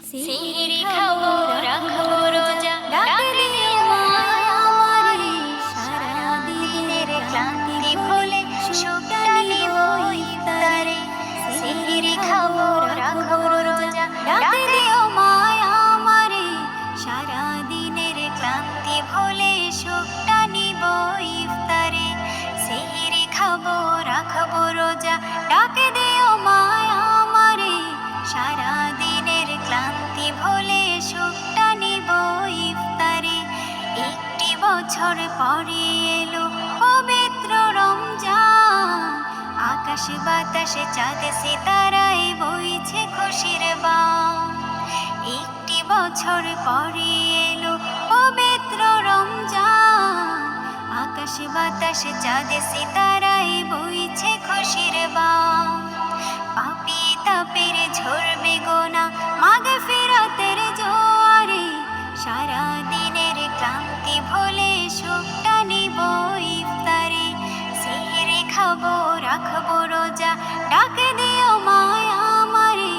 সিহরি খাবো রাখবো রোজা, ডাকে দিও মায়া আমারে, সারা দিনের ক্লান্তি ভুলে সুখটা নিব ইফতারে। সিহরি খাবো রাখবো রোজা, ডাকে দিও মায়া আমারে, সারা দিনের ক্লান্তি ভুলে সুখটা নিব ইফতারে। সিহরি খাবো রাখবো রোজা, ডাকে দিও মায়া আমারে, সারা দিনের ক্লান্তি ভুলে সুখটা নিব ইফতারে। একটি বছর পরে এলো পবিত্র রমজান, আকাশে বাতাসে চাঁদ সিতারায় বইছে খুশির বান। একটি বছর পরে এলো পবিত্র রমজান, আকাশে বাতাসে চাঁদ সিতারায় বইছে খুশির বান। পাপী তাপের ঝরবে গোনা মাগফিরাতের জোয়ারে, সারা দিনের ক্লান্তি ভুলে সুখটা নিব ইফতারে। সিহরি খাবো রাখবো রোজা, ডাকে দিও মায়া আমারে,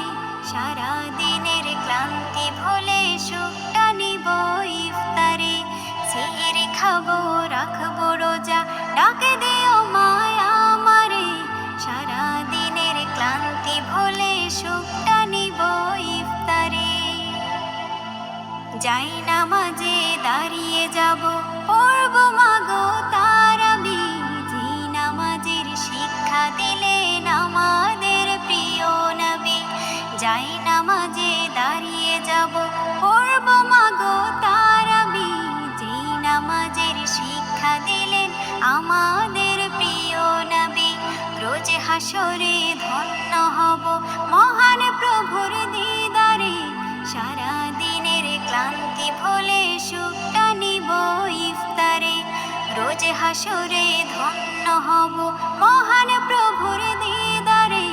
সারা দিনের ক্লান্তি ভুলে সুখটা নিব ইফতারে। সিহরি খাবো রাখবো রোজা, ডাকে দিও মায়া আমারে, সারা দিনের ক্লান্তি ভুলে সুখটা নিব ইফতারে। যাই নামাজে দাঁড়িয়ে যাব, পড়ব মাগো তারাবি, যে নামাজের শিক্ষা দিলেন আমাদের প্রিয় নবী। যাই নামাজে দাঁড়িয়ে যাব, পড়ব মাগো তারাবি, যে নামাজের শিক্ষা দিলেন আমাদের প্রিয় নবী। রোজ হাসরে ধন্য হব মহান প্রভুর দিদারে, সারা দিনের ক্লান্তি ভুলে সুখটা নিব ইফতারে। রোজ হাসরে ধন্য হব মহান প্রভুর দিদারে,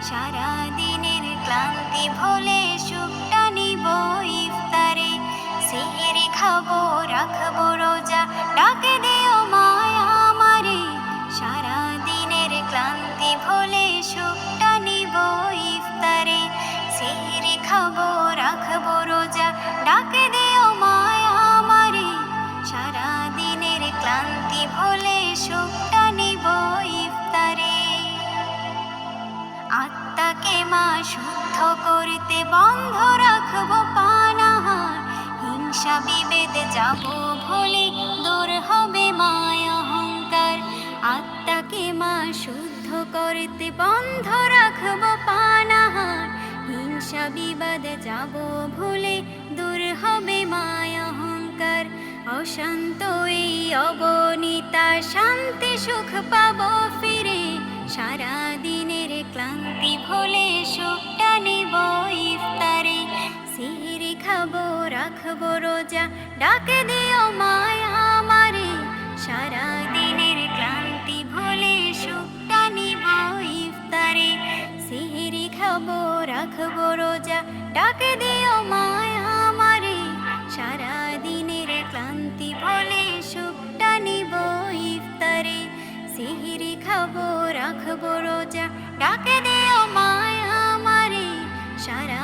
সারা দিনের ক্লান্তি ভুলে সুখটা নিব ইফতারে। সিহরি খাবো রাখবো রোজা, ডাকে দিও মায়া আমারে, সারা দিনের ক্লান্তি ভুলে সুখটা নিব ইফতারে। সিহরি খাবো রাখবো রোজা, ডাকে দিও মায়া আমারে, সারা দিনের ক্লান্তি ভুলে সুখটা নিব ইফতারে। আত্মাকে মা শুদ্ধ করতে বন্ধ রাখবো পানাহার, হিংসা বিভেদ যাব ভুলে দূর হবে মায়া অহংকার। আত্মাকে মা শুদ্ধ করতে বন্ধ রাখবো পানাহার, হিংসা বিবাদ যাব ভুলে দূর হবে মায়া অহংকার। অশান্ত এই অবনীতা শান্তি সুখ পাবো ফিরে, সারা দিনের ক্লান্তি ভুলে সুখটা নিব ইফতারে। সিহরি খাবো রাখবো রোজা, ডাকে দিও মায়া আমারে, সারা দিনের ক্লান্তি ভুলে সুখটা নিব ইফতারে। সিহরি খাবো রাখবো রোজা, ডাকে দিও মায়া আমারে, সারা দিনের ক্লান্তি ভুলে সুখটা নিব ইফতারে। সিহরি খাবো রাখবো রোজা, ডাকে দিও মায়া আমারে, সারা